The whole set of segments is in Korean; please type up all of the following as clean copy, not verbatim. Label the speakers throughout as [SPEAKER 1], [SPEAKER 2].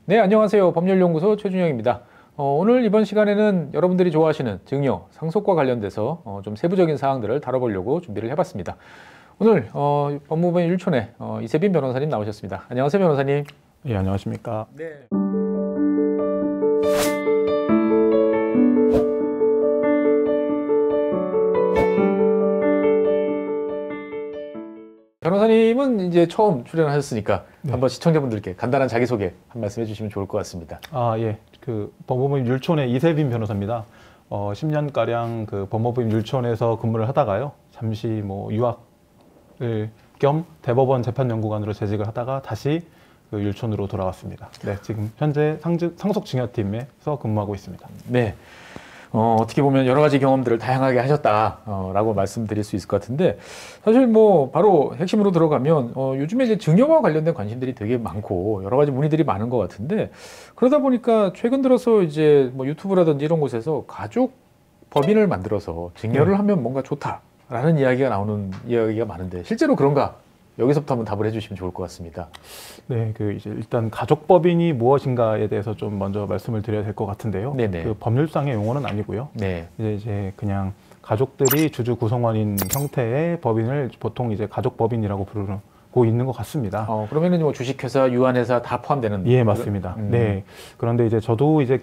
[SPEAKER 1] 네, 안녕하세요. 법률연구소 최준영입니다. 오늘 이번 시간에는 여러분들이 좋아하시는 증여, 상속과 관련돼서 좀 세부적인 사항들을 다뤄보려고 준비를 해봤습니다. 오늘 법무부의 율촌에 이세빈 변호사님 나오셨습니다. 안녕하세요, 변호사님.
[SPEAKER 2] 예, 안녕하십니까.
[SPEAKER 1] 네. 변호사님은 이제 처음 출연하셨으니까
[SPEAKER 2] 네.
[SPEAKER 1] 한번 시청자분들께 간단한 자기소개 한 말씀 해주시면 좋을 것 같습니다.
[SPEAKER 2] 예. 법무부인 율촌의 이세빈 변호사입니다. 10년가량 그 법무부인 율촌에서 근무를 하다가요. 잠시 유학을 겸 대법원 재판연구관으로 재직을 하다가 다시 그 율촌으로 돌아왔습니다. 네, 지금 현재 상속증여팀에서 근무하고 있습니다.
[SPEAKER 1] 네. 어떻게 보면 여러 가지 경험들을 다양하게 하셨다라고 말씀드릴 수 있을 것 같은데, 사실 바로 핵심으로 들어가면 요즘에 이제 증여와 관련된 관심들이 되게 많고 여러 가지 문의들이 많은 것 같은데, 그러다 보니까 최근 들어서 이제 유튜브라든지 이런 곳에서 가족 법인을 만들어서 증여를 하면 뭔가 좋다라는 이야기가 나오는 이야기가 많은데, 실제로 그런가? 여기서부터 한번 답을 해주시면 좋을 것 같습니다.
[SPEAKER 2] 네, 이제 일단 가족법인이 무엇인가에 대해서 좀 먼저 말씀을 드려야 될 것 같은데요.
[SPEAKER 1] 네네.
[SPEAKER 2] 그 법률상의 용어는 아니고요.
[SPEAKER 1] 네.
[SPEAKER 2] 이제 그냥 가족들이 주주 구성원인 형태의 법인을 보통 이제 가족법인이라고 부르고 있는 것 같습니다.
[SPEAKER 1] 그러면은 주식회사, 유한회사 다 포함되는?
[SPEAKER 2] 예, 맞습니다. 네. 그런데 이제 저도 이제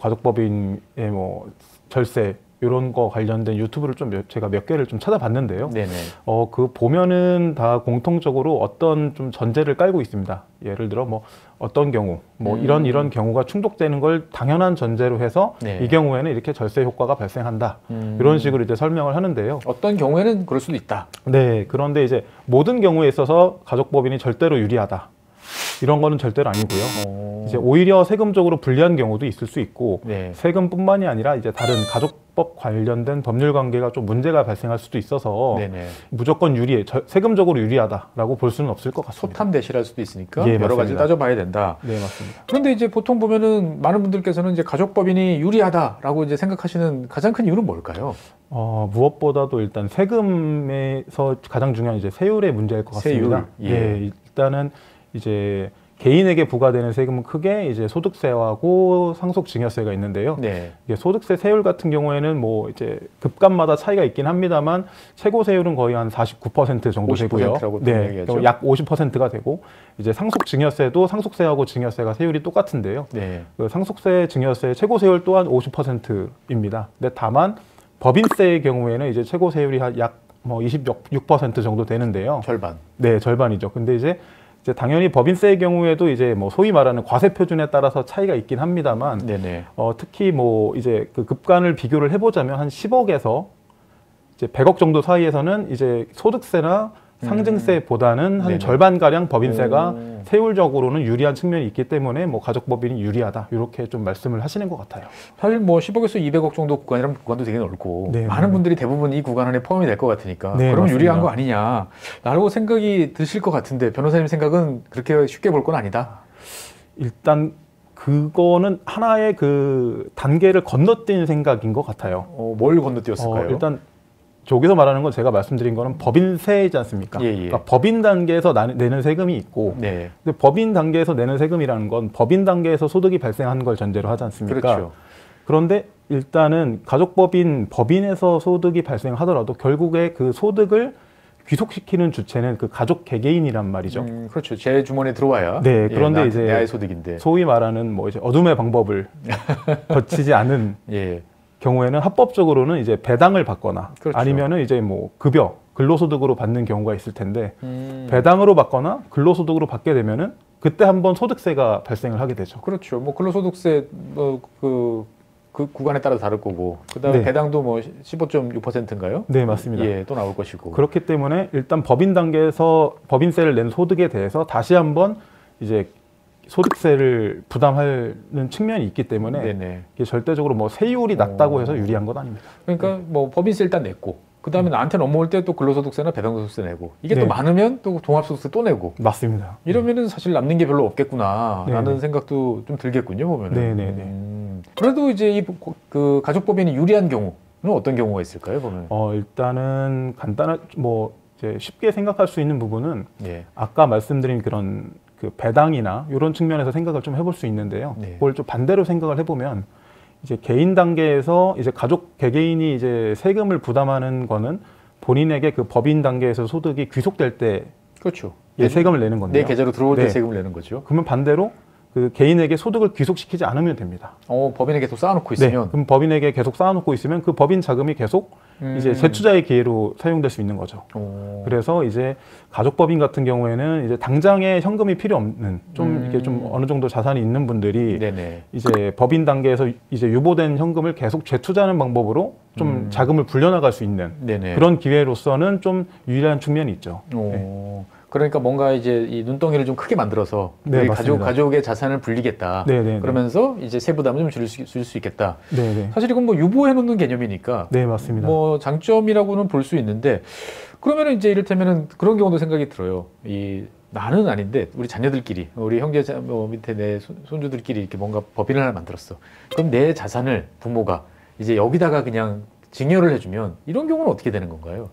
[SPEAKER 2] 가족법인의 절세 이런 거 관련된 유튜브를 제가 몇 개를 좀 찾아봤는데요.
[SPEAKER 1] 네네.
[SPEAKER 2] 보면은 다 공통적으로 어떤 좀 전제를 깔고 있습니다. 예를 들어 어떤 경우, 이런 경우가 충족되는 걸 당연한 전제로 해서
[SPEAKER 1] 네.
[SPEAKER 2] 이 경우에는 이렇게 절세 효과가 발생한다. 이런 식으로 이제 설명을 하는데요.
[SPEAKER 1] 어떤 경우에는 그럴 수도 있다.
[SPEAKER 2] 네. 그런데 이제 모든 경우에 있어서 가족법인이 절대로 유리하다. 이런 거는 절대로 아니고요. 이제 오히려 세금적으로 불리한 경우도 있을 수 있고,
[SPEAKER 1] 네.
[SPEAKER 2] 세금뿐만이 아니라 이제 다른 가족법 관련된 법률 관계가 좀 문제가 발생할 수도 있어서
[SPEAKER 1] 네네.
[SPEAKER 2] 무조건 세금적으로 유리하다라고 볼 수는 없을 것 같습니다.
[SPEAKER 1] 소탐 대실할 수도 있으니까
[SPEAKER 2] 예,
[SPEAKER 1] 여러 가지
[SPEAKER 2] 맞습니다.
[SPEAKER 1] 따져봐야 된다.
[SPEAKER 2] 네, 맞습니다.
[SPEAKER 1] 그런데 이제 보통 보면은 많은 분들께서는 이제 가족법인이 유리하다라고 이제 생각하시는 가장 큰 이유는 뭘까요?
[SPEAKER 2] 무엇보다도 일단 세금에서 가장 중요한 이제 세율의 문제일 것 같습니다.
[SPEAKER 1] 세율. 예.
[SPEAKER 2] 네, 일단은 이제 개인에게 부과되는 세금은 크게 이제 소득세하고 상속증여세가 있는데요.
[SPEAKER 1] 네.
[SPEAKER 2] 이게 소득세 세율 같은 경우에는 이제 급감마다 차이가 있긴 합니다만 최고 세율은 거의 한 49% 정도 되고요.
[SPEAKER 1] 50%라고
[SPEAKER 2] 네, 약 50%가 되고, 이제 상속증여세도 상속세하고 증여세가 세율이 똑같은데요.
[SPEAKER 1] 네.
[SPEAKER 2] 그 상속세, 증여세 최고 세율 또한 50%입니다. 근데 다만 법인세의 경우에는 이제 최고 세율이 약 26% 정도 되는데요.
[SPEAKER 1] 절반.
[SPEAKER 2] 네, 절반이죠. 근데 이제 당연히 법인세의 경우에도 이제 소위 말하는 과세 표준에 따라서 차이가 있긴 합니다만,
[SPEAKER 1] 네네.
[SPEAKER 2] 특히 이제 그 급간을 비교를 해보자면 한 10억에서 이제 100억 정도 사이에서는 이제 소득세나 상증세보다는 한
[SPEAKER 1] 네네.
[SPEAKER 2] 절반가량 법인세가 세율적으로는 유리한 측면이 있기 때문에 가족법인이 유리하다, 이렇게 좀 말씀을 하시는 것 같아요.
[SPEAKER 1] 사실 10억에서 200억 정도 구간이라면 구간도 되게 넓고,
[SPEAKER 2] 네,
[SPEAKER 1] 많은 분들이 대부분 이 구간 안에 포함이 될 것 같으니까,
[SPEAKER 2] 네,
[SPEAKER 1] 그러면
[SPEAKER 2] 맞습니다.
[SPEAKER 1] 유리한 거 아니냐라고 생각이 드실 것 같은데, 변호사님 생각은 그렇게 쉽게 볼 건 아니다?
[SPEAKER 2] 일단 그거는 하나의 그 단계를 건너뛴 생각인 것 같아요.
[SPEAKER 1] 뭘 건너뛰었을까요?
[SPEAKER 2] 일단 저기서 말하는 건 제가 말씀드린 거는 법인세이지 않습니까?
[SPEAKER 1] 예, 예.
[SPEAKER 2] 그러니까 법인 단계에서 내는 세금이 있고,
[SPEAKER 1] 네.
[SPEAKER 2] 근데 법인 단계에서 내는 세금이라는 건 법인 단계에서 소득이 발생하는 걸 전제로 하지 않습니까?
[SPEAKER 1] 그렇죠.
[SPEAKER 2] 그런데 일단은 법인에서 소득이 발생하더라도 결국에 그 소득을 귀속시키는 주체는 그 가족 개개인이란 말이죠.
[SPEAKER 1] 그렇죠. 제 주머니에 들어와야.
[SPEAKER 2] 네, 그런데 이제
[SPEAKER 1] 내 아이 소득인데.
[SPEAKER 2] 소위 말하는 이제 어둠의 방법을 거치지 않은
[SPEAKER 1] 예.
[SPEAKER 2] 경우에는 합법적으로는 이제 배당을 받거나,
[SPEAKER 1] 그렇죠.
[SPEAKER 2] 아니면은 이제 급여, 근로소득으로 받는 경우가 있을 텐데, 배당으로 받거나 근로소득으로 받게 되면은 그때 한번 소득세가 발생을 하게 되죠.
[SPEAKER 1] 그렇죠. 근로소득세 그 구간에 따라 다를 거고, 그다음에
[SPEAKER 2] 네.
[SPEAKER 1] 배당도 15.6%인가요?
[SPEAKER 2] 네, 맞습니다.
[SPEAKER 1] 예, 또 나올 것이고.
[SPEAKER 2] 그렇기 때문에 일단 법인 단계에서 법인세를 낸 소득에 대해서 다시 한번 이제 소득세를 부담하는 측면이 있기 때문에,
[SPEAKER 1] 네네.
[SPEAKER 2] 이게 절대적으로 세율이 낮다고 해서 유리한 건 아닙니다.
[SPEAKER 1] 그러니까 법인세 일단 냈고, 그다음에 나한테 넘어올 때 또 근로소득세나 배당소득세 내고, 이게
[SPEAKER 2] 네.
[SPEAKER 1] 또 많으면 또 종합소득세 또 내고.
[SPEAKER 2] 맞습니다.
[SPEAKER 1] 이러면은 사실 남는 게 별로 없겠구나라는
[SPEAKER 2] 네네.
[SPEAKER 1] 생각도 좀 들겠군요, 보면은.
[SPEAKER 2] 네네네.
[SPEAKER 1] 그래도 이제 그 가족법인이 유리한 경우는 어떤 경우가 있을까요, 보면?
[SPEAKER 2] 일단은 이제 쉽게 생각할 수 있는 부분은,
[SPEAKER 1] 예.
[SPEAKER 2] 아까 말씀드린 그런 그 배당이나 이런 측면에서 생각을 좀 해볼 수 있는데요.
[SPEAKER 1] 네.
[SPEAKER 2] 그걸 좀 반대로 생각을 해보면 이제 개인 단계에서 이제 가족 개개인이 이제 세금을 부담하는 거는 본인에게 그 법인 단계에서 소득이 귀속될 때
[SPEAKER 1] 그렇죠.
[SPEAKER 2] 세금을 내는 건데요.
[SPEAKER 1] 내 계좌로 들어올 때
[SPEAKER 2] 네.
[SPEAKER 1] 세금을 내는 거죠.
[SPEAKER 2] 그러면 반대로 그 개인에게 소득을 귀속시키지 않으면 됩니다.
[SPEAKER 1] 법인에 계속 쌓아놓고
[SPEAKER 2] 네.
[SPEAKER 1] 있으면
[SPEAKER 2] 그럼 법인에게 계속 쌓아놓고 있으면 그 법인 자금이 계속 이제 재투자의 기회로 사용될 수 있는 거죠. 그래서 이제 가족법인 같은 경우에는 이제 당장에 현금이 필요 없는 좀 이게 좀 어느 정도 자산이 있는 분들이
[SPEAKER 1] 네네.
[SPEAKER 2] 이제 법인 단계에서 이제 유보된 현금을 계속 재투자하는 방법으로 좀 자금을 불려나갈 수 있는
[SPEAKER 1] 네네.
[SPEAKER 2] 그런 기회로서는 좀 유리한 측면이 있죠. 네.
[SPEAKER 1] 그러니까 뭔가 이제 이 눈덩이를 좀 크게 만들어서
[SPEAKER 2] 네,
[SPEAKER 1] 우리
[SPEAKER 2] 맞습니다.
[SPEAKER 1] 가족의 자산을 불리겠다.
[SPEAKER 2] 네네네.
[SPEAKER 1] 그러면서 이제 세부담을 좀 줄 수 있겠다.
[SPEAKER 2] 네네.
[SPEAKER 1] 사실 이건 뭐 유보해 놓는 개념이니까
[SPEAKER 2] 네, 맞습니다.
[SPEAKER 1] 뭐 장점이라고는 볼 수 있는데 그러면은 이제 이를테면은 그런 경우도 생각이 들어요. 나는 아닌데 우리 자녀들끼리 우리 형제 밑에 내 손주들끼리 이렇게 뭔가 법인을 하나 만들었어. 그럼 내 자산을 부모가 이제 여기다가 그냥 증여를 해주면 이런 경우는 어떻게 되는 건가요?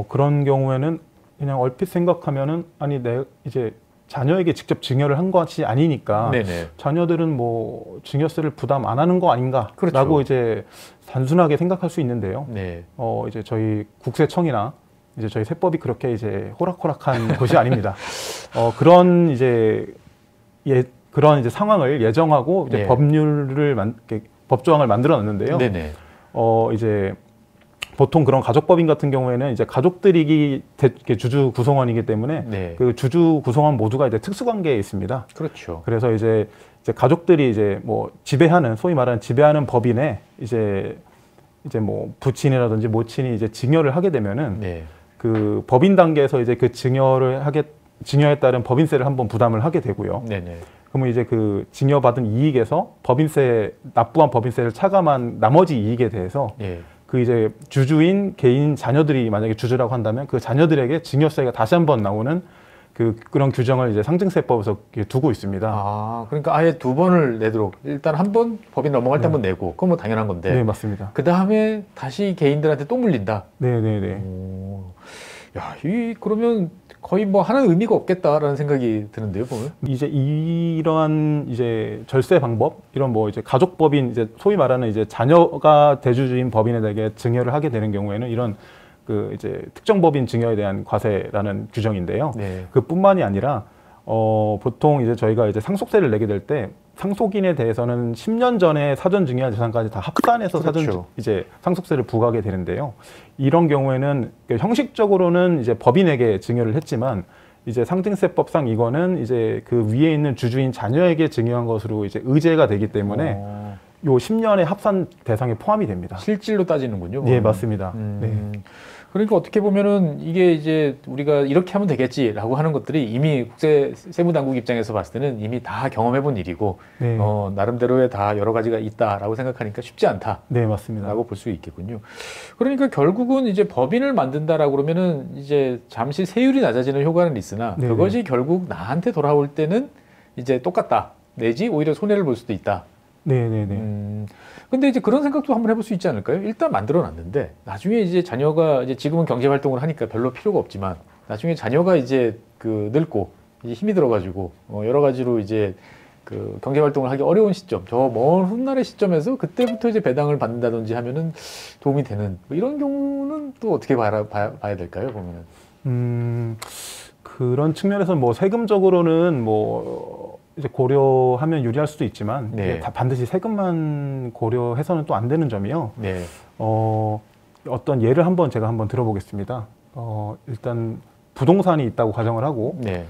[SPEAKER 2] 그런 경우에는 그냥 얼핏 생각하면은 아니 내 이제 자녀에게 직접 증여를 한 것이 아니니까
[SPEAKER 1] 네네.
[SPEAKER 2] 자녀들은 뭐 증여세를 부담 안 하는 거 아닌가라고
[SPEAKER 1] 그렇죠.
[SPEAKER 2] 이제 단순하게 생각할 수 있는데요.
[SPEAKER 1] 네.
[SPEAKER 2] 이제 저희 국세청이나 이제 저희 세법이 그렇게 이제 호락호락한 곳이 아닙니다. 그런 이제 그런 이제 상황을 예정하고 이제
[SPEAKER 1] 네.
[SPEAKER 2] 법조항을 만들어 놨는데요.
[SPEAKER 1] 네네.
[SPEAKER 2] 이제 보통 그런 가족법인 같은 경우에는 이제 가족들이 주주 구성원이기 때문에
[SPEAKER 1] 네.
[SPEAKER 2] 그 주주 구성원 모두가 이제 특수관계에 있습니다.
[SPEAKER 1] 그렇죠.
[SPEAKER 2] 그래서 이제 가족들이 이제 뭐 지배하는 소위 말하는 지배하는 법인에 이제 뭐 부친이라든지 모친이 이제 증여를 하게 되면은
[SPEAKER 1] 네.
[SPEAKER 2] 그 법인 단계에서 이제 그 증여에 따른 법인세를 한번 부담을 하게 되고요.
[SPEAKER 1] 네네.
[SPEAKER 2] 그러면 이제 그 증여받은 이익에서 납부한 법인세를 차감한 나머지 이익에 대해서
[SPEAKER 1] 네.
[SPEAKER 2] 그 이제 주주인 개인 자녀들이 만약에 주주라고 한다면 그 자녀들에게 증여세가 다시 한번 나오는 그런 규정을 이제 상증세법에서 두고 있습니다.
[SPEAKER 1] 그러니까 아예 두 번을 내도록 일단 한 번 법인 넘어갈 때 한 번 내고 그건 뭐 당연한 건데.
[SPEAKER 2] 네, 맞습니다.
[SPEAKER 1] 그 다음에 다시 개인들한테 또 물린다.
[SPEAKER 2] 네.
[SPEAKER 1] 야, 그러면 거의 뭐 하는 의미가 없겠다라는 생각이 드는데요, 보면.
[SPEAKER 2] 이제 이러한 이제 절세 방법, 이런 뭐 이제 가족법인 이제 소위 말하는 이제 자녀가 대주주인 법인에게 증여를 하게 되는 경우에는 이런 그 이제 특정 법인 증여에 대한 과세라는 규정인데요.
[SPEAKER 1] 네.
[SPEAKER 2] 그뿐만이 아니라 보통 이제 저희가 이제 상속세를 내게 될 때 상속인에 대해서는 10년 전에 사전 증여한 재산까지 다 합산해서
[SPEAKER 1] 그렇죠.
[SPEAKER 2] 이제 상속세를 부과하게 되는데요. 이런 경우에는 형식적으로는 이제 법인에게 증여를 했지만 이제 상증세법상 이거는 이제 그 위에 있는 주주인 자녀에게 증여한 것으로 이제 의제가 되기 때문에 요 10년의 합산 대상에 포함이 됩니다.
[SPEAKER 1] 실질로 따지는군요.
[SPEAKER 2] 네,
[SPEAKER 1] 보면.
[SPEAKER 2] 맞습니다. 네.
[SPEAKER 1] 그러니까 어떻게 보면은 이게 이제 우리가 이렇게 하면 되겠지라고 하는 것들이 이미 세무당국 입장에서 봤을 때는 이미 다 경험해본 일이고
[SPEAKER 2] 네.
[SPEAKER 1] 나름대로의 다 여러 가지가 있다라고 생각하니까 쉽지 않다.
[SPEAKER 2] 네, 맞습니다.
[SPEAKER 1] 라고 볼 수 있겠군요. 그러니까 결국은 이제 법인을 만든다라고 그러면은 이제 잠시 세율이 낮아지는 효과는 있으나
[SPEAKER 2] 네네.
[SPEAKER 1] 그것이 결국 나한테 돌아올 때는 이제 똑같다. 내지 오히려 손해를 볼 수도 있다.
[SPEAKER 2] 네네네.
[SPEAKER 1] 근데 이제 그런 생각도 한번 해볼 수 있지 않을까요? 일단 만들어 놨는데 나중에 이제 자녀가 이제 지금은 경제 활동을 하니까 별로 필요가 없지만 나중에 자녀가 이제 늙고 이제 힘이 들어가지고 여러 가지로 이제 그 경제 활동을 하기 어려운 시점, 저 먼 훗날의 시점에서 그때부터 이제 배당을 받는다든지 하면은 도움이 되는 뭐 이런 경우는 또 어떻게 봐야 될까요? 보면은.
[SPEAKER 2] 그런 측면에서 뭐 세금적으로는 뭐 이제 고려하면 유리할 수도 있지만
[SPEAKER 1] 네.
[SPEAKER 2] 다 반드시 세금만 고려해서는 또 안 되는 점이요.
[SPEAKER 1] 네.
[SPEAKER 2] 어떤 예를 제가 한번 들어보겠습니다. 일단 부동산이 있다고 가정을 하고
[SPEAKER 1] 네.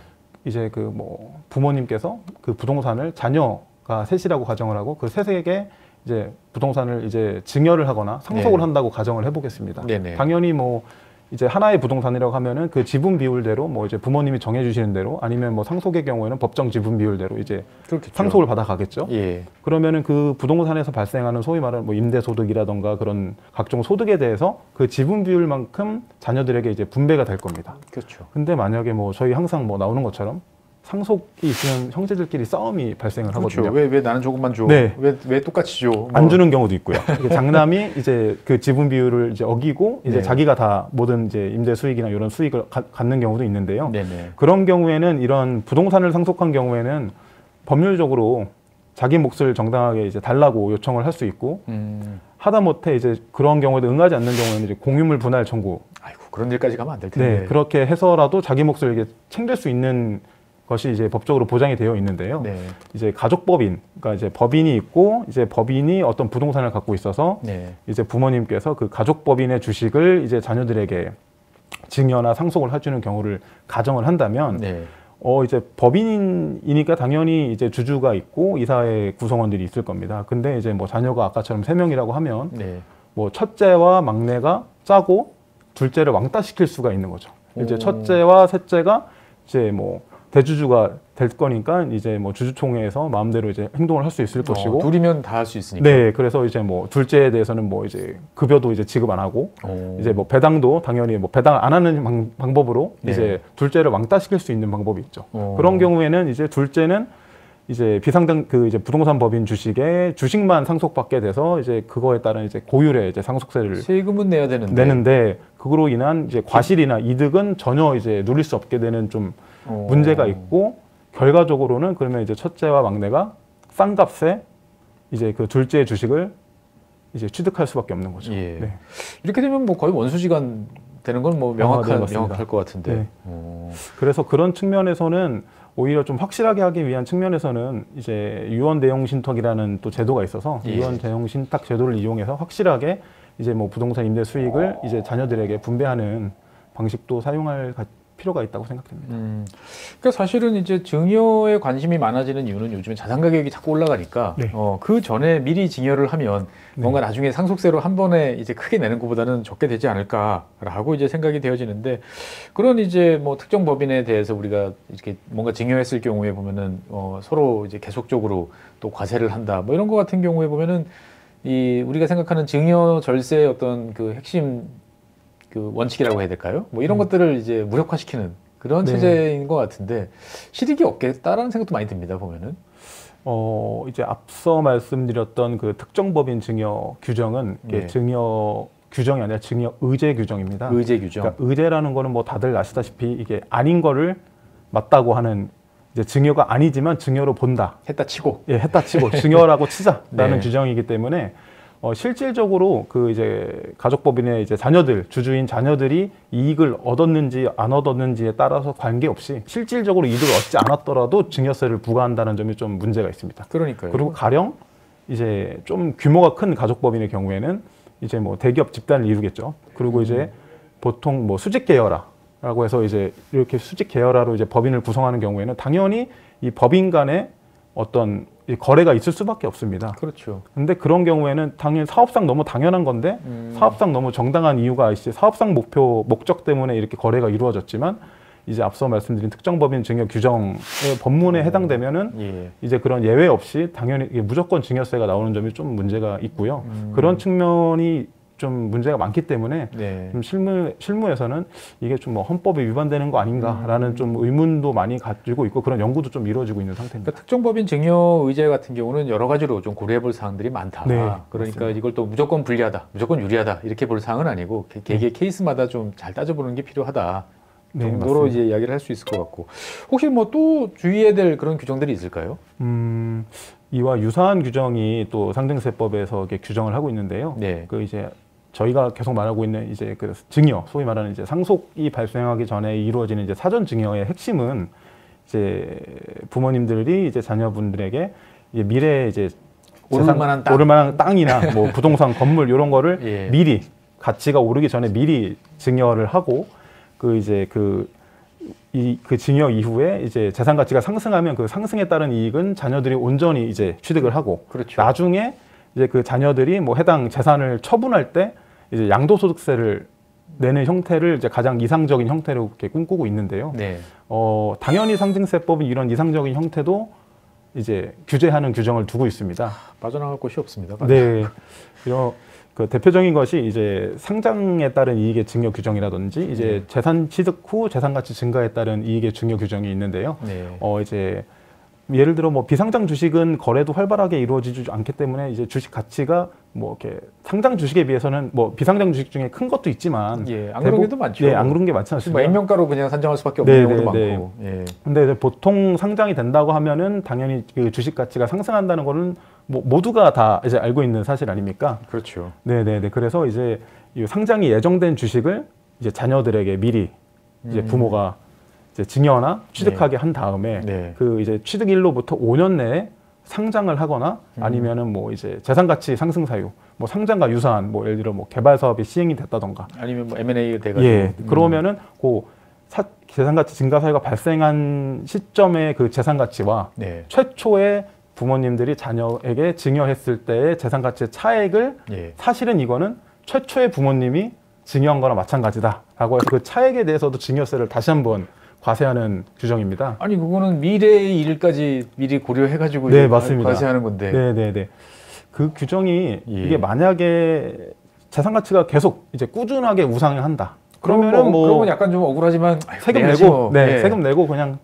[SPEAKER 2] 이제 그 뭐 부모님께서 그 부동산을 자녀가 셋이라고 가정을 하고 그 셋에게 이제 부동산을 이제 증여를 하거나 상속을
[SPEAKER 1] 네.
[SPEAKER 2] 한다고 가정을 해보겠습니다.
[SPEAKER 1] 네네.
[SPEAKER 2] 당연히 뭐 이제 하나의 부동산이라고 하면은 그 지분 비율대로 뭐 이제 부모님이 정해주시는 대로 아니면 뭐 상속의 경우에는 법정 지분 비율대로 이제
[SPEAKER 1] 그렇겠죠.
[SPEAKER 2] 상속을 받아가겠죠.
[SPEAKER 1] 예.
[SPEAKER 2] 그러면은 그 부동산에서 발생하는 소위 말하는 뭐 임대소득이라던가 그런 각종 소득에 대해서 그 지분 비율만큼 자녀들에게 이제 분배가 될 겁니다.
[SPEAKER 1] 그렇죠.
[SPEAKER 2] 근데 만약에 뭐 저희 항상 뭐 나오는 것처럼 상속이 있으면 형제들끼리 싸움이 발생을 하거든요.
[SPEAKER 1] 그렇죠. 왜 나는 조금만 줘?
[SPEAKER 2] 네.
[SPEAKER 1] 왜 똑같이 줘? 뭐.
[SPEAKER 2] 안 주는 경우도 있고요. 장남이 이제 그 지분 비율을 이제 어기고 이제
[SPEAKER 1] 네.
[SPEAKER 2] 자기가 다 모든 이제 임대 수익이나 이런 수익을 갖는 경우도 있는데요.
[SPEAKER 1] 네네.
[SPEAKER 2] 그런 경우에는 이런 부동산을 상속한 경우에는 법률적으로 자기 몫을 정당하게 이제 달라고 요청을 할 수 있고 하다못해 이제 그런 경우에도 응하지 않는 경우에는 이제 공유물 분할 청구.
[SPEAKER 1] 아이고 그런 일까지 가면 안 될 텐데.
[SPEAKER 2] 네, 그렇게 해서라도 자기 몫을 이게 챙길 수 있는 것이 이제 법적으로 보장이 되어 있는데요.
[SPEAKER 1] 네.
[SPEAKER 2] 이제 가족법인, 그러니까 이제 법인이 있고 이제 법인이 어떤 부동산을 갖고 있어서
[SPEAKER 1] 네.
[SPEAKER 2] 이제 부모님께서 그 가족법인의 주식을 이제 자녀들에게 증여나 상속을 해주는 경우를 가정을 한다면
[SPEAKER 1] 네.
[SPEAKER 2] 이제 법인이니까 당연히 이제 주주가 있고 이사회 구성원들이 있을 겁니다. 근데 이제 뭐 자녀가 아까처럼 3명이라고 하면
[SPEAKER 1] 네.
[SPEAKER 2] 뭐 첫째와 막내가 짜고 둘째를 왕따시킬 수가 있는 거죠. 이제
[SPEAKER 1] 오.
[SPEAKER 2] 첫째와 셋째가 이제 뭐 대주주가 될 거니까 이제 뭐 주주총회에서 마음대로 이제 행동을 할 수 있을 것이고
[SPEAKER 1] 둘이면 다 할 수 있으니까.
[SPEAKER 2] 네, 그래서 이제 뭐 둘째에 대해서는 뭐 이제 급여도 이제 지급 안 하고
[SPEAKER 1] 오.
[SPEAKER 2] 이제 뭐 배당도 당연히 뭐 배당 안 하는 방법으로
[SPEAKER 1] 네.
[SPEAKER 2] 이제 둘째를 왕따시킬 수 있는 방법이 있죠.
[SPEAKER 1] 오.
[SPEAKER 2] 그런 경우에는 이제 둘째는 이제 비상등 그 이제 부동산 법인 주식에 주식만 상속받게 돼서 이제 그거에 따른 이제 고율의 이제 상속세를
[SPEAKER 1] 세금은 내야 되는데.
[SPEAKER 2] 내는데 그거로 인한 이제 과실이나 이득은 전혀 이제 누릴 수 없게 되는 좀 문제가 있고 결과적으로는 그러면 이제 첫째와 막내가 싼 값에 이제 그 둘째의 주식을 이제 취득할 수밖에 없는 거죠.
[SPEAKER 1] 예.
[SPEAKER 2] 네.
[SPEAKER 1] 이렇게 되면 뭐 거의 원수지간 되는 건 뭐
[SPEAKER 2] 네, 맞습니다.
[SPEAKER 1] 명확할 것 같은데.
[SPEAKER 2] 네.
[SPEAKER 1] 오.
[SPEAKER 2] 그래서 그런 측면에서는 오히려 좀 확실하게 하기 위한 측면에서는 이제 유언 대용 신탁이라는 또 제도가 있어서
[SPEAKER 1] 예.
[SPEAKER 2] 유언 대용 신탁 제도를 이용해서 확실하게 이제 뭐 부동산 임대 수익을 이제 자녀들에게 분배하는 방식도 사용할 필요가 있다고 생각됩니다.
[SPEAKER 1] 그러니까 사실은 이제 증여에 관심이 많아지는 이유는 요즘에 자산 가격이 자꾸 올라가니까
[SPEAKER 2] 네.
[SPEAKER 1] 그 전에 미리 증여를 하면 뭔가 나중에 상속세로 한 번에 이제 크게 내는 것보다는 적게 되지 않을까라고 이제 생각이 되어지는데 그런 이제 뭐 특정 법인에 대해서 우리가 이렇게 뭔가 증여했을 경우에 보면은 서로 이제 계속적으로 또 과세를 한다 뭐 이런 거 같은 경우에 보면은 이 우리가 생각하는 증여 절세의 어떤 그 핵심 그 원칙이라고 해야 될까요? 뭐 이런 것들을 이제 무력화시키는 그런
[SPEAKER 2] 네.
[SPEAKER 1] 체제인 것 같은데 실익이 없겠다라는 생각도 많이 듭니다 보면은.
[SPEAKER 2] 이제 앞서 말씀드렸던 그 특정 법인 증여 규정은 이게
[SPEAKER 1] 네.
[SPEAKER 2] 증여 규정이 아니라 증여 의제 규정입니다.
[SPEAKER 1] 의제 규정.
[SPEAKER 2] 그러니까 의제라는 거는 뭐 다들 아시다시피 이게 아닌 거를 맞다고 하는 이제 증여가 아니지만 증여로 본다.
[SPEAKER 1] 했다 치고.
[SPEAKER 2] 예, 했다 치고 증여라고 치자라는
[SPEAKER 1] 네.
[SPEAKER 2] 규정이기 때문에 실질적으로 그 이제 가족법인의 이제 자녀들, 주주인 자녀들이 이익을 얻었는지 안 얻었는지에 따라서 관계없이 실질적으로 이득을 얻지 않았더라도 증여세를 부과한다는 점이 좀 문제가 있습니다.
[SPEAKER 1] 그러니까요.
[SPEAKER 2] 그리고 가령 이제 좀 규모가 큰 가족법인의 경우에는 이제 뭐 대기업 집단을 이루겠죠. 그리고 이제 보통 뭐 수직 계열화라고 해서 이제 이렇게 수직 계열화로 이제 법인을 구성하는 경우에는 당연히 이 법인 간에 어떤 이 거래가 있을 수밖에 없습니다.
[SPEAKER 1] 그렇죠.
[SPEAKER 2] 근데 그런 경우에는 당연히 사업상 너무 당연한 건데 사업상 너무 정당한 이유가 있지 사업상 목적 때문에 이렇게 거래가 이루어졌지만 이제 앞서 말씀드린 특정법인 증여 규정의 법문에 해당되면은
[SPEAKER 1] 예.
[SPEAKER 2] 이제 그런 예외 없이 당연히 이게 무조건 증여세가 나오는 점이 좀 문제가 있고요. 그런 측면이 좀 문제가 많기 때문에
[SPEAKER 1] 네.
[SPEAKER 2] 좀 실무에서는 이게 좀 뭐 헌법에 위반되는 거 아닌가라는 좀 의문도 많이 가지고 있고 그런 연구도 좀 이루어지고 있는 상태입니다.
[SPEAKER 1] 그러니까 특정법인 증여 의제 같은 경우는 여러 가지로 좀 고려해 볼 사항들이 많다.
[SPEAKER 2] 네,
[SPEAKER 1] 그러니까
[SPEAKER 2] 맞습니다.
[SPEAKER 1] 이걸 또 무조건 불리하다, 무조건 유리하다 이렇게 볼 사항은 아니고 개개 케이스마다 좀 잘 따져보는 게 필요하다.
[SPEAKER 2] 네,
[SPEAKER 1] 정도로
[SPEAKER 2] 맞습니다.
[SPEAKER 1] 이제 이야기를 할 수 있을 것 같고 혹시 뭐 또 주의해야 될 그런 규정들이 있을까요?
[SPEAKER 2] 이와 유사한 규정이 또 상증세법에서 이렇게 규정을 하고 있는데요.
[SPEAKER 1] 네.
[SPEAKER 2] 그 이제 저희가 계속 말하고 있는 이제 그 증여, 소위 말하는 이제 상속이 발생하기 전에 이루어지는 이제 사전 증여의 핵심은 이제 부모님들이 이제 자녀분들에게 이제 미래에 이제
[SPEAKER 1] 오를 만한 땅.
[SPEAKER 2] 오를 만한 땅이나 뭐 부동산 건물 이런 거를
[SPEAKER 1] 예.
[SPEAKER 2] 미리 가치가 오르기 전에 미리 증여를 하고 그 이제 그 증여 이후에 이제 재산 가치가 상승하면 그 상승에 따른 이익은 자녀들이 온전히 이제 취득을 하고
[SPEAKER 1] 그렇죠.
[SPEAKER 2] 나중에 이제 그 자녀들이 뭐 해당 재산을 처분할 때 이제 양도소득세를 내는 형태를 이제 가장 이상적인 형태로 이렇게 꿈꾸고 있는데요.
[SPEAKER 1] 네.
[SPEAKER 2] 당연히 상증세법은 이런 이상적인 형태도 이제 규제하는 규정을 두고 있습니다.
[SPEAKER 1] 빠져나갈 곳이 없습니다.
[SPEAKER 2] 네. 그 대표적인 것이 이제 상장에 따른 이익의 증여 규정이라든지 이제 재산 취득 후 재산 가치 증가에 따른 이익의 증여 규정이 있는데요.
[SPEAKER 1] 네.
[SPEAKER 2] 이제 예를 들어 뭐 비상장 주식은 거래도 활발하게 이루어지지 않기 때문에 이제 주식 가치가 뭐 이렇게 상장 주식에 비해서는 뭐 비상장 주식 중에 큰 것도 있지만
[SPEAKER 1] 예, 안 그런 게도 많죠.
[SPEAKER 2] 예, 안 그런 게 많지 않습니까?
[SPEAKER 1] 뭐 액면가로 그냥 산정할 수밖에 없는 경우도 많고. 예.
[SPEAKER 2] 근데 이제 보통 상장이 된다고 하면은 당연히 그 주식 가치가 상승한다는 거는 뭐 모두가 다 이제 알고 있는 사실 아닙니까?
[SPEAKER 1] 그렇죠.
[SPEAKER 2] 네네네. 그래서 이제 이 상장이 예정된 주식을 이제 자녀들에게 미리 이제 부모가 이제 증여나 취득하게 한 다음에
[SPEAKER 1] 네.
[SPEAKER 2] 그 이제 취득일로부터 5년 내에 상장을 하거나 아니면은 뭐 이제 재산 가치 상승 사유, 뭐 상장과 유사한 뭐 예를 들어 뭐 개발 사업이 시행이 됐다던가
[SPEAKER 1] 아니면 뭐 M&A가 돼가지고.
[SPEAKER 2] 예. 그러면은 그 재산 가치 증가 사유가 발생한 시점의 그 재산 가치와
[SPEAKER 1] 네.
[SPEAKER 2] 최초의 부모님들이 자녀에게 증여했을 때의 재산 가치의 차액을
[SPEAKER 1] 예.
[SPEAKER 2] 사실은 이거는 최초의 부모님이 증여한 거나 마찬가지다라고 해서 그 차액에 대해서도 증여세를 다시 한번 과세하는 규정입니다.
[SPEAKER 1] 아니 그거는 미래의 일까지 미리 고려해가지고
[SPEAKER 2] 네, 맞습니다.
[SPEAKER 1] 과세하는 건데.
[SPEAKER 2] 네네네. 그 규정이
[SPEAKER 1] 예.
[SPEAKER 2] 이게 만약에 재산 가치가 계속 이제 꾸준하게 우상을 한다.
[SPEAKER 1] 그러면은 뭐 그러면 약간 좀 억울하지만 아유,
[SPEAKER 2] 세금
[SPEAKER 1] 내야지
[SPEAKER 2] 내고
[SPEAKER 1] 뭐.
[SPEAKER 2] 네,
[SPEAKER 1] 예.
[SPEAKER 2] 세금 내고 그냥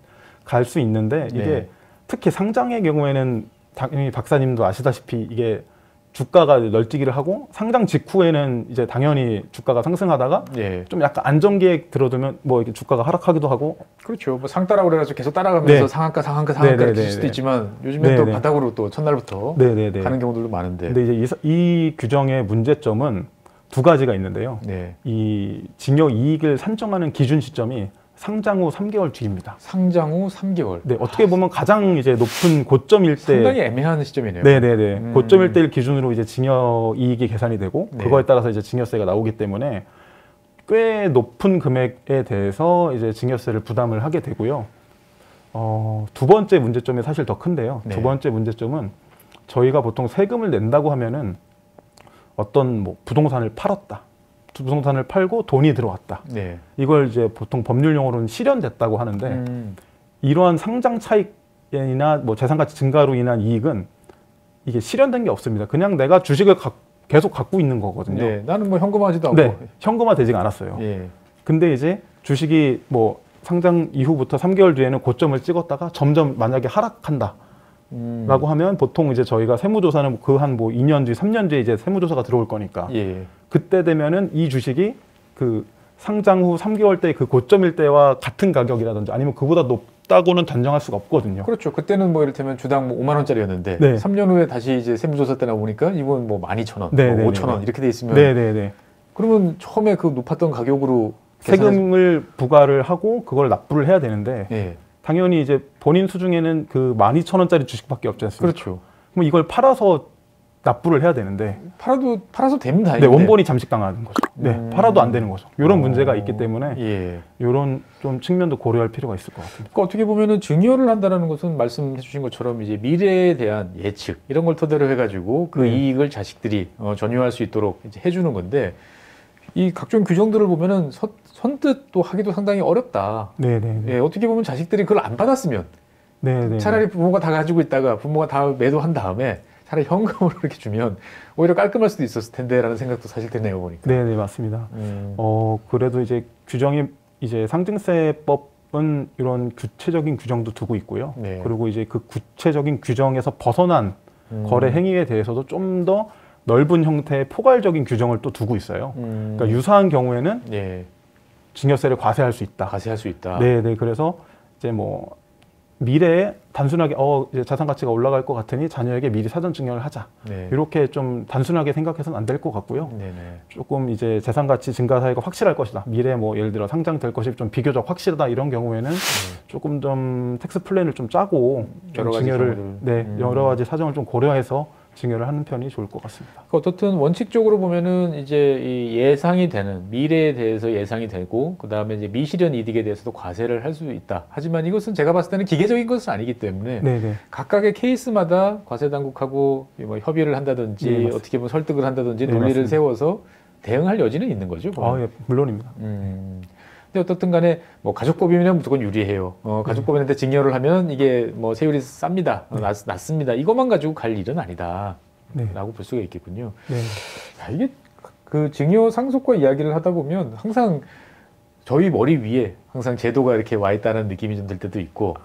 [SPEAKER 2] 갈 수 있는데 이게
[SPEAKER 1] 네.
[SPEAKER 2] 특히 상장의 경우에는 당연히 박사님도 아시다시피 이게 주가가 널뛰기를 하고 상장 직후에는 이제 당연히 주가가 상승하다가
[SPEAKER 1] 예.
[SPEAKER 2] 좀 약간 안정기에 들어두면 뭐 이렇게 주가가 하락하기도 하고
[SPEAKER 1] 그렇죠. 뭐 상따라고 그래가지고 계속 따라가면서
[SPEAKER 2] 네.
[SPEAKER 1] 상한가
[SPEAKER 2] 네,
[SPEAKER 1] 이렇게
[SPEAKER 2] 네,
[SPEAKER 1] 줄
[SPEAKER 2] 네,
[SPEAKER 1] 수도
[SPEAKER 2] 네.
[SPEAKER 1] 있지만 요즘엔
[SPEAKER 2] 네,
[SPEAKER 1] 또
[SPEAKER 2] 네.
[SPEAKER 1] 바닥으로 또 첫날부터
[SPEAKER 2] 네네네.
[SPEAKER 1] 가는 경우들도 많은데.
[SPEAKER 2] 근데 이제 이 규정의 문제점은 두 가지가 있는데요.
[SPEAKER 1] 네.
[SPEAKER 2] 이 증여 이익을 산정하는 기준 시점이 상장 후 3개월 뒤입니다.
[SPEAKER 1] 상장 후 3개월.
[SPEAKER 2] 네, 어떻게 보면 가장 이제 높은 고점일 때
[SPEAKER 1] 상당히 애매한 시점이네요.
[SPEAKER 2] 네네네. 고점일 때를 기준으로 이제 증여 이익이 계산이 되고
[SPEAKER 1] 네.
[SPEAKER 2] 그거에 따라서 이제 증여세가 나오기 때문에 꽤 높은 금액에 대해서 이제 증여세를 부담을 하게 되고요. 두 번째 문제점이 사실 더 큰데요.
[SPEAKER 1] 네.
[SPEAKER 2] 두 번째 문제점은 저희가 보통 세금을 낸다고 하면은 어떤 뭐 부동산을 팔았다. 부동산을 팔고 돈이 들어왔다.
[SPEAKER 1] 네.
[SPEAKER 2] 이걸 이제 보통 법률 용어로는 실현됐다고 하는데 이러한 상장 차익이나 뭐 재산 가치 증가로 인한 이익은 이게 실현된 게 없습니다. 그냥 내가 주식을 계속 갖고 있는 거거든요.
[SPEAKER 1] 네. 나는 뭐 현금화하지도 않고.
[SPEAKER 2] 네, 현금화되지가 않았어요.
[SPEAKER 1] 예.
[SPEAKER 2] 근데 이제 주식이 뭐 상장 이후부터 3개월 뒤에는 고점을 찍었다가 점점 만약에 하락한다. 라고 하면 보통 이제 저희가 세무조사는 그 한 뭐 2년 뒤, 3년 뒤에 이제 세무조사가 들어올 거니까
[SPEAKER 1] 예.
[SPEAKER 2] 그때 되면은 이 주식이 그 상장 후 3개월 때 그 고점일 때와 같은 가격이라든지 아니면 그보다 높다고는 단정할 수가 없거든요.
[SPEAKER 1] 그렇죠. 그때는 뭐 이를테면 주당 뭐 5만 원짜리였는데
[SPEAKER 2] 네.
[SPEAKER 1] 3년 후에 다시 이제 세무조사 때 나오니까 이건 뭐 12,000원,
[SPEAKER 2] 네,
[SPEAKER 1] 뭐
[SPEAKER 2] 네,
[SPEAKER 1] 5,000원
[SPEAKER 2] 네.
[SPEAKER 1] 이렇게 돼 있으면
[SPEAKER 2] 네네네.
[SPEAKER 1] 그러면 처음에 그 높았던 가격으로
[SPEAKER 2] 세금을 부과를 하고 그걸 납부를 해야 되는데
[SPEAKER 1] 예.
[SPEAKER 2] 당연히 이제 본인 수중에는 그 12,000원짜리 주식밖에 없지 않습니까?
[SPEAKER 1] 그렇죠.
[SPEAKER 2] 그럼 이걸 팔아서 납부를 해야 되는데
[SPEAKER 1] 팔아서 되면
[SPEAKER 2] 네,
[SPEAKER 1] 다행인데.
[SPEAKER 2] 원본이 잠식당하는 거죠. 네, 팔아도 안 되는 거죠. 이런 문제가 있기 때문에
[SPEAKER 1] 예.
[SPEAKER 2] 이런 좀 측면도 고려할 필요가 있을 것 같습니다.
[SPEAKER 1] 그러니까 어떻게 보면은 증여를 한다는 것은 말씀해 주신 것처럼 이제 미래에 대한 예측 이런 걸 토대로 해가지고 그
[SPEAKER 2] 네.
[SPEAKER 1] 이익을 자식들이 전유할 수 있도록 이제 해주는 건데 이 각종 규정들을 보면은 선뜻 또 하기도 상당히 어렵다.
[SPEAKER 2] 네네.
[SPEAKER 1] 예, 어떻게 보면 자식들이 그걸 안 받았으면
[SPEAKER 2] 네네.
[SPEAKER 1] 차라리 부모가 다 가지고 있다가 부모가 다 매도한 다음에 차라리 현금으로 이렇게 주면 오히려 깔끔할 수도 있었을 텐데라는 생각도 사실 드네요 보니까.
[SPEAKER 2] 네네 맞습니다. 그래도 이제 규정이 이제 상증세법은 이런 구체적인 규정도 두고 있고요.
[SPEAKER 1] 네.
[SPEAKER 2] 그리고 이제 그 구체적인 규정에서 벗어난 거래 행위에 대해서도 좀 더 넓은 형태의 포괄적인 규정을 또 두고 있어요. 그러니까 유사한 경우에는
[SPEAKER 1] 예,
[SPEAKER 2] 증여세를 과세할 수 있다.
[SPEAKER 1] 과세할 수 있다.
[SPEAKER 2] 네네. 그래서 이제 뭐 미래에 단순하게 이제 자산 가치가 올라갈 것 같으니 자녀에게 미리 사전 증여를 하자.
[SPEAKER 1] 네.
[SPEAKER 2] 이렇게 좀 단순하게 생각해서는 안 될 것 같고요.
[SPEAKER 1] 네네.
[SPEAKER 2] 조금 이제 재산 가치 증가 사유가 확실할 것이다. 미래 뭐 예를 들어 상장될 것이 좀 비교적 확실하다 이런 경우에는 조금 좀 텍스 플랜을 좀 짜고 좀
[SPEAKER 1] 여러 가지
[SPEAKER 2] 증여를
[SPEAKER 1] 경우를.
[SPEAKER 2] 여러 가지 사정을 좀 고려해서 증여를 하는 편이 좋을 것 같습니다.
[SPEAKER 1] 어떻든 원칙적으로 보면은 이제 이 예상이 되는 미래에 대해서 예상이 되고 그 다음에 이제 미실현 이득에 대해서도 과세를 할 수 있다. 하지만 이것은 제가 봤을 때는 기계적인 것은 아니기 때문에
[SPEAKER 2] 네네.
[SPEAKER 1] 각각의 케이스마다 과세 당국하고 뭐 협의를 한다든지
[SPEAKER 2] 네, 맞습니다.
[SPEAKER 1] 어떻게 보면 설득을 한다든지
[SPEAKER 2] 네,
[SPEAKER 1] 논리를
[SPEAKER 2] 맞습니다.
[SPEAKER 1] 세워서 대응할 여지는 있는 거죠. 보면.
[SPEAKER 2] 예, 물론입니다.
[SPEAKER 1] 근데 어떻든 간에 뭐 가족법이면 무조건 유리해요. 가족법인한테 증여를 하면 이게 뭐 세율이 쌉니다. 낮습니다. 이것만 가지고 갈 일은 아니다. 볼 수가 있겠군요.
[SPEAKER 2] 네.
[SPEAKER 1] 야, 이게 그 증여 상속과 이야기를 하다 보면 항상 저희 머리 위에 항상 제도가 이렇게 와 있다는 느낌이 좀 들 때도 있고,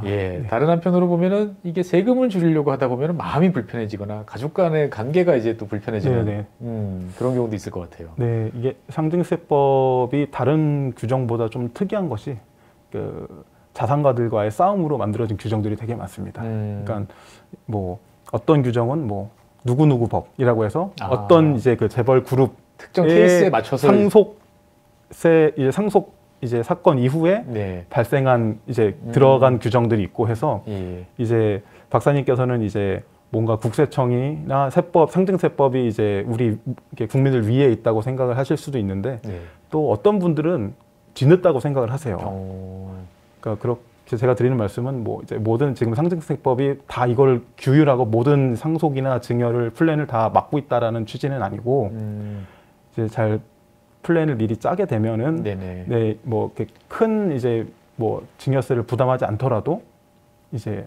[SPEAKER 1] 예, 다른 한편으로 보면은 이게 세금을 줄이려고 하다 보면은 마음이 불편해지거나 가족 간의 관계가 이제 또 불편해지는 그런 경우도 있을 것 같아요.
[SPEAKER 2] 네, 이게 상증세법이 다른 규정보다 좀 특이한 것이 그 자산가들과의 싸움으로 만들어진 규정들이 되게 많습니다. 그러니까 뭐 어떤 규정은 뭐 누구누구 법이라고 해서 어떤 이제 그 재벌 그룹
[SPEAKER 1] 특정 케이스에 맞춰서
[SPEAKER 2] 상속 이제 사건 이후에 발생한 이제 들어간 규정들이 있고 해서 이제 박사님께서는 이제 뭔가 국세청이나 세법, 상증세법이 이제 우리 국민들 위에 있다고 생각을 하실 수도 있는데 또 어떤 분들은 뒤늦다고 생각을 하세요. 그러니까 그렇게 제가 드리는 말씀은 뭐 이제 모든 지금 상증세법이 다 이걸 규율하고 모든 상속이나 증여를 플랜을 다 막고 있다라는 취지는 아니고 이제 잘 플랜을 미리 짜게 되면은 네, 뭐 이렇게 큰 이제 뭐 증여세를 부담하지 않더라도 이제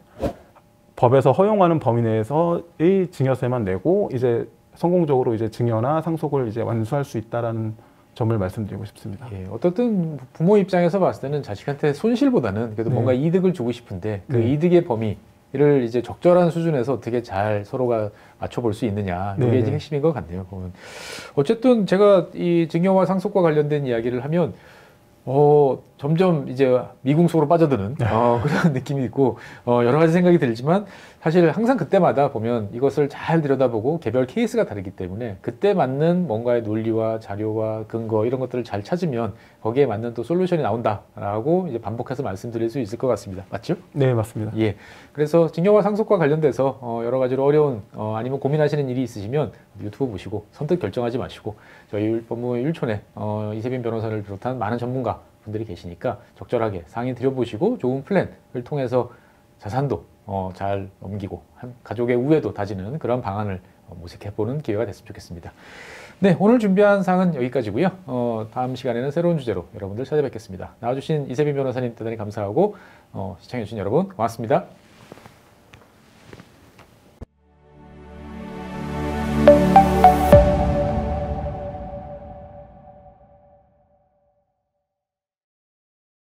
[SPEAKER 2] 법에서 허용하는 범위 내에서의 증여세만 내고 이제 성공적으로 이제 증여나 상속을 이제 완수할 수 있다라는 점을 말씀드리고 싶습니다.
[SPEAKER 1] 예, 어떻든 부모 입장에서 봤을 때는 자식한테 손실보다는 그래도 뭔가 이득을 주고 싶은데 그 이득의 범위를 이제 적절한 수준에서 어떻게 잘 서로가 맞춰볼 수 있느냐, 이게 이제 핵심인 것 같네요. 보면. 어쨌든 제가 이 증여와 상속과 관련된 이야기를 하면 점점 이제 미궁 속으로 빠져드는 그런 느낌이 있고 여러 가지 생각이 들지만 사실 항상 그때마다 보면 이것을 잘 들여다보고 개별 케이스가 다르기 때문에 그때 맞는 뭔가의 논리와 자료와 근거 이런 것들을 잘 찾으면 거기에 맞는 또 솔루션이 나온다라고 이제 반복해서 말씀드릴 수 있을 것 같습니다. 맞죠?
[SPEAKER 2] 네, 맞습니다.
[SPEAKER 1] 예. 그래서 증여와 상속과 관련돼서 여러 가지로 어려운 아니면 고민하시는 일이 있으시면 유튜브 보시고 선뜻 결정하지 마시고 저희 법무부 율촌에 이세빈 변호사를 비롯한 많은 전문가 분들이 계시니까 적절하게 상의 드려보시고 좋은 플랜을 통해서 자산도 잘 넘기고 가족의 우애도 다지는 그런 방안을 모색해보는 기회가 됐으면 좋겠습니다. 네, 오늘 준비한 사항은 여기까지고요. 다음 시간에는 새로운 주제로 여러분들 찾아뵙겠습니다. 나와주신 이세빈 변호사님 대단히 감사하고 시청해주신 여러분 고맙습니다.